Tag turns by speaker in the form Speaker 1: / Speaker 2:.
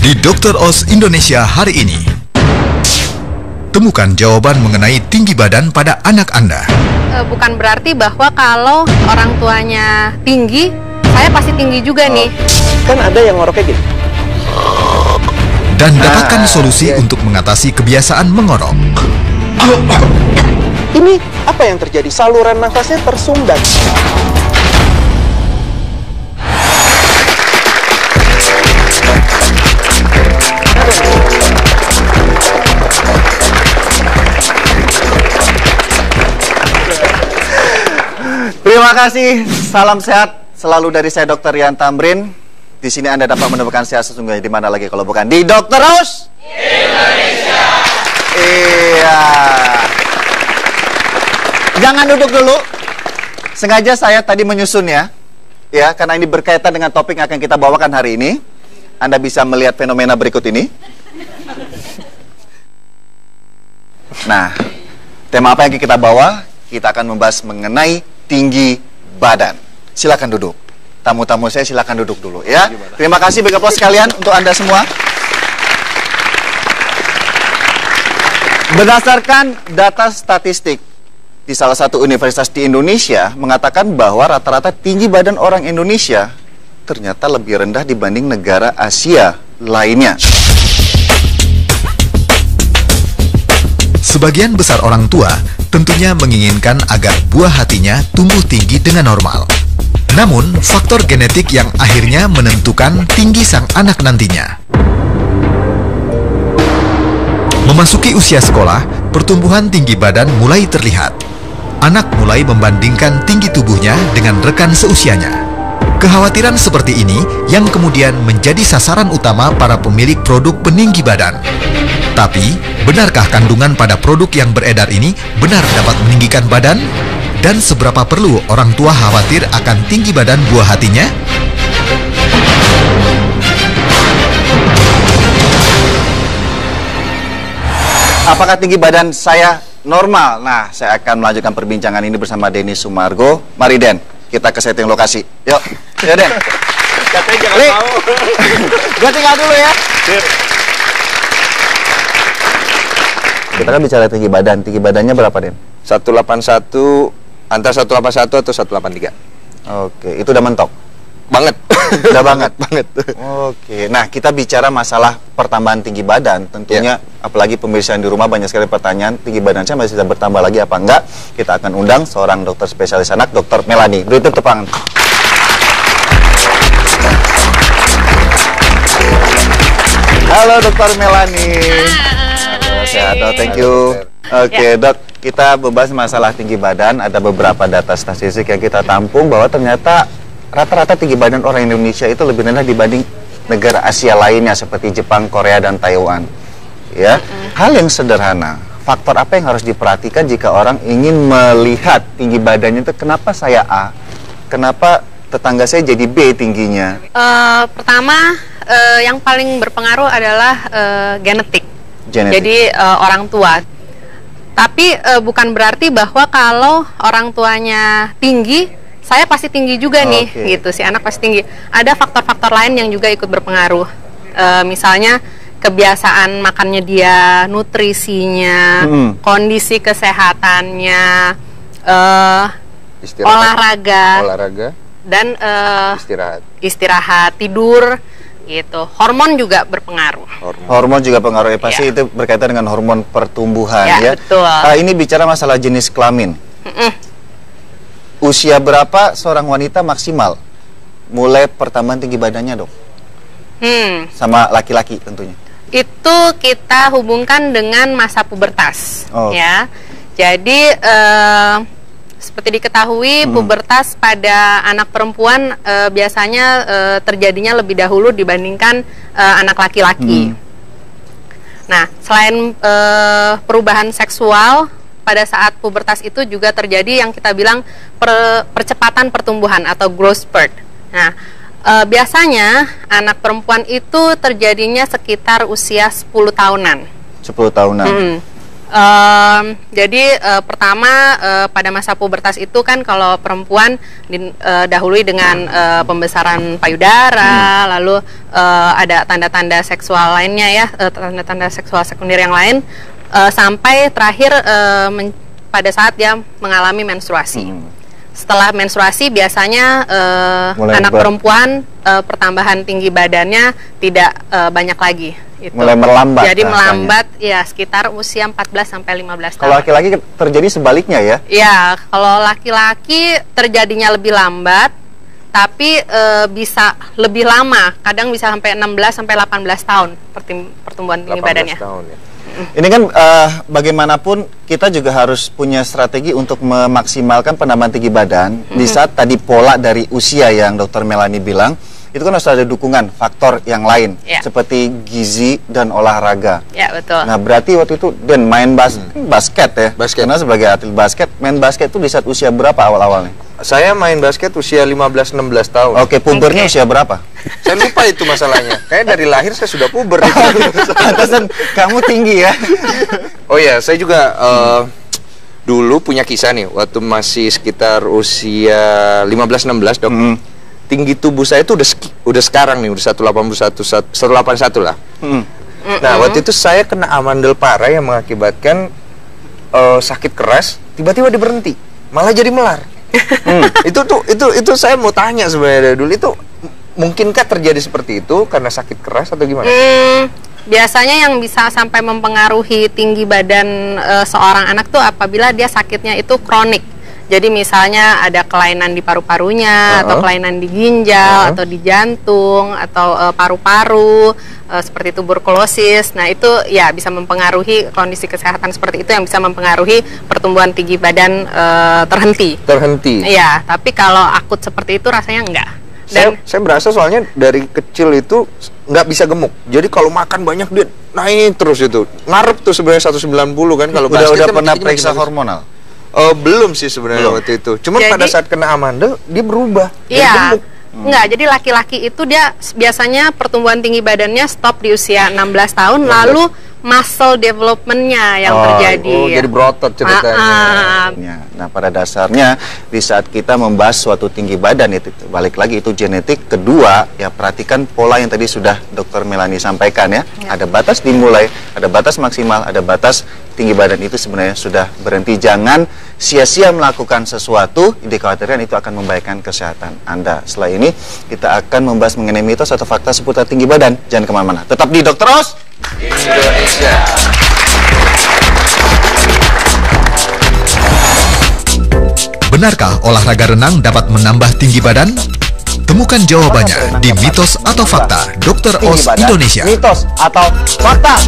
Speaker 1: Di Dr. Oz Indonesia hari ini, temukan jawaban mengenai tinggi badan pada anak Anda.
Speaker 2: Bukan berarti bahwa kalau orang tuanya tinggi, saya pasti tinggi juga nih.
Speaker 3: Kan ada yang ngoroknya gini.
Speaker 1: Dan dapatkan solusi untuk mengatasi kebiasaan mengorok.
Speaker 3: Ini apa yang terjadi? Saluran nafasnya tersumbat. Terima kasih, salam sehat selalu dari saya Dr. Rian Tamrin. Di sini Anda dapat menemukan sehat sesungguhnya di mana lagi kalau bukan di Dr. Oz Indonesia. Iya. Jangan duduk dulu. Sengaja saya tadi menyusun ya, karena ini berkaitan dengan topik yang akan kita bawakan hari ini. Anda bisa melihat fenomena berikut ini. Nah, tema apa yang kita bawa? Kita akan membahas mengenai tinggi badan. Silakan duduk. Tamu-tamu saya silakan duduk dulu ya. Terima kasih bagi applause sekalian untuk Anda semua. Berdasarkan data statistik di salah satu universitas di Indonesia mengatakan bahwa rata-rata tinggi badan orang Indonesia ternyata lebih rendah dibanding negara Asia lainnya.
Speaker 1: Sebagian besar orang tua tentunya menginginkan agar buah hatinya tumbuh tinggi dengan normal. Namun, faktor genetik yang akhirnya menentukan tinggi sang anak nantinya. Memasuki usia sekolah, pertumbuhan tinggi badan mulai terlihat. Anak mulai membandingkan tinggi tubuhnya dengan rekan seusianya. Kekhawatiran seperti ini yang kemudian menjadi sasaran utama para pemilik produk peninggi badan. Tapi, benarkah kandungan pada produk yang beredar ini benar dapat meninggikan badan? Dan seberapa perlu orang tua khawatir akan tinggi badan buah hatinya?
Speaker 3: Apakah tinggi badan saya normal? Nah, saya akan melanjutkan perbincangan ini bersama Denny Sumargo. Mari Den, kita ke setting lokasi. Yuk, ya Den.
Speaker 4: Katanya jangan mau.
Speaker 3: Gue tinggal dulu ya. Kita kan bicara tinggi badan. Tinggi badannya berapa Den?
Speaker 4: 181, antara 181 atau 183.
Speaker 3: Oke, itu udah mentok?
Speaker 4: Banget.
Speaker 3: Udah banget?
Speaker 4: Banget.
Speaker 3: Oke, nah kita bicara masalah pertambahan tinggi badan. Tentunya, apalagi pemirsa di rumah banyak sekali pertanyaan, tinggi badan saya masih bisa bertambah lagi apa enggak? Kita akan undang seorang dokter spesialis anak, Dr. Melanie. Beri tepuk tangan. Halo Dr. Melanie. Sehat dok, thank you. Oke dok, kita membahas masalah tinggi badan. Ada beberapa data statistik yang kita tampung bahwa ternyata rata-rata tinggi badan orang Indonesia itu lebih rendah dibanding negara Asia lainnya seperti Jepang, Korea, dan Taiwan. Ya, hal yang sederhana. Faktor apa yang harus diperhatikan jika orang ingin melihat tinggi badannya itu? Kenapa saya A? Kenapa tetangga saya jadi B tingginya?
Speaker 2: Pertama, yang paling berpengaruh adalah genetik. Jadi orang tua. Tapi bukan berarti bahwa kalau orang tuanya tinggi, saya pasti tinggi juga nih, gitu. Si anak pasti tinggi. Ada faktor-faktor lain yang juga ikut berpengaruh. Misalnya kebiasaan makannya dia, nutrisinya, kondisi kesehatannya, olahraga, dan istirahat, tidur. Gitu. Hormon juga berpengaruh.
Speaker 3: Hormon juga pengaruh ya, pasti itu berkaitan dengan hormon pertumbuhan ya.
Speaker 2: Betul.
Speaker 3: Ini bicara masalah jenis kelamin. Usia berapa seorang wanita maksimal mulai pertambahan tinggi badannya dok? Sama laki-laki tentunya.
Speaker 2: Itu kita hubungkan dengan masa pubertas, ya. Jadi seperti diketahui, pubertas pada anak perempuan biasanya terjadinya lebih dahulu dibandingkan anak laki-laki. Nah, selain perubahan seksual, pada saat pubertas itu juga terjadi yang kita bilang percepatan pertumbuhan atau growth spurt. Nah, biasanya anak perempuan itu terjadinya sekitar usia 10 tahunan.
Speaker 3: 10 tahunan.
Speaker 2: Jadi pertama pada masa pubertas itu kan kalau perempuan dahului dengan pembesaran payudara, lalu ada tanda-tanda seksual lainnya ya, tanda-tanda seksual sekunder yang lain, sampai terakhir pada saat dia mengalami menstruasi. Setelah menstruasi biasanya anak perempuan pertambahan tinggi badannya tidak banyak lagi. Itu.
Speaker 3: Mulai melambat.
Speaker 2: Jadi melambat ya sekitar usia 14 sampai 15 tahun.
Speaker 3: Kalau laki-laki terjadi sebaliknya ya?
Speaker 2: Ya, kalau laki-laki terjadinya lebih lambat, tapi bisa lebih lama. Kadang bisa sampai 16 sampai 18 tahun pertumbuhan tinggi badannya.
Speaker 4: Tahun, ya.
Speaker 3: Ini kan bagaimanapun kita juga harus punya strategi untuk memaksimalkan penambahan tinggi badan. Di saat tadi pola dari usia yang Dr. Melanie bilang, itu kan harus ada dukungan faktor yang lain, seperti gizi dan olahraga.
Speaker 2: Ya, betul.
Speaker 3: Nah, berarti waktu itu Dan main basket ya? Karena sebagai atlet basket, main basket itu di saat usia berapa awal-awalnya?
Speaker 4: Saya main basket usia 15-16 tahun.
Speaker 3: Oke, pubernya usia berapa?
Speaker 4: Saya lupa itu masalahnya. Kayak dari lahir saya sudah puber.
Speaker 3: Pantesan kamu tinggi ya?
Speaker 4: Oh ya, saya juga dulu punya kisah nih. Waktu masih sekitar usia 15-16, Dok. Tinggi tubuh saya itu udah sekarang nih, udah 181 lah. Nah, waktu itu saya kena amandel parah yang mengakibatkan sakit keras, tiba-tiba diberhenti, malah jadi melar. Itu saya mau tanya sebenarnya dulu, itu mungkinkah terjadi seperti itu karena sakit keras atau gimana?
Speaker 2: Biasanya yang bisa sampai mempengaruhi tinggi badan seorang anak tuh apabila dia sakitnya itu kronik. Jadi misalnya ada kelainan di paru-parunya, atau kelainan di ginjal, atau di jantung, atau paru-paru, seperti tuberkulosis. Nah, itu ya bisa mempengaruhi kondisi kesehatan seperti itu, yang bisa mempengaruhi pertumbuhan tinggi badan terhenti. Iya, tapi kalau akut seperti itu rasanya enggak. Dan
Speaker 4: saya berasa soalnya dari kecil itu nggak bisa gemuk. Jadi kalau makan banyak dia naik terus itu. Ngarep tuh sebenarnya 190 kan kalau
Speaker 3: udah pernah periksa hormonal?
Speaker 4: Belum sih sebenarnya waktu itu. Cuma pada saat kena amandel dia berubah.
Speaker 2: Iya. Enggak, jadi laki-laki itu dia biasanya pertumbuhan tinggi badannya stop di usia 16 tahun, lalu muscle development-nya yang terjadi.
Speaker 4: Oh, jadi berotot ceritanya.
Speaker 3: Nah, pada dasarnya di saat kita membahas suatu tinggi badan itu balik lagi itu genetik. Kedua, ya perhatikan pola yang tadi sudah Dr. Melanie sampaikan ya. Ada batas dimulai, ada batas maksimal, ada batas tinggi badan itu sebenarnya sudah berhenti. Jangan sia-sia melakukan sesuatu, dikhawatirkan itu akan membahayakan kesehatan Anda. Setelah ini kita akan membahas mengenai mitos atau fakta seputar tinggi badan. Jangan kemana-mana, tetap di Dr. Os
Speaker 4: Indonesia.
Speaker 1: Benarkah olahraga renang dapat menambah tinggi badan? Temukan jawabannya di Mitos atau Fakta Dr. Os Indonesia.
Speaker 3: Mitos atau fakta?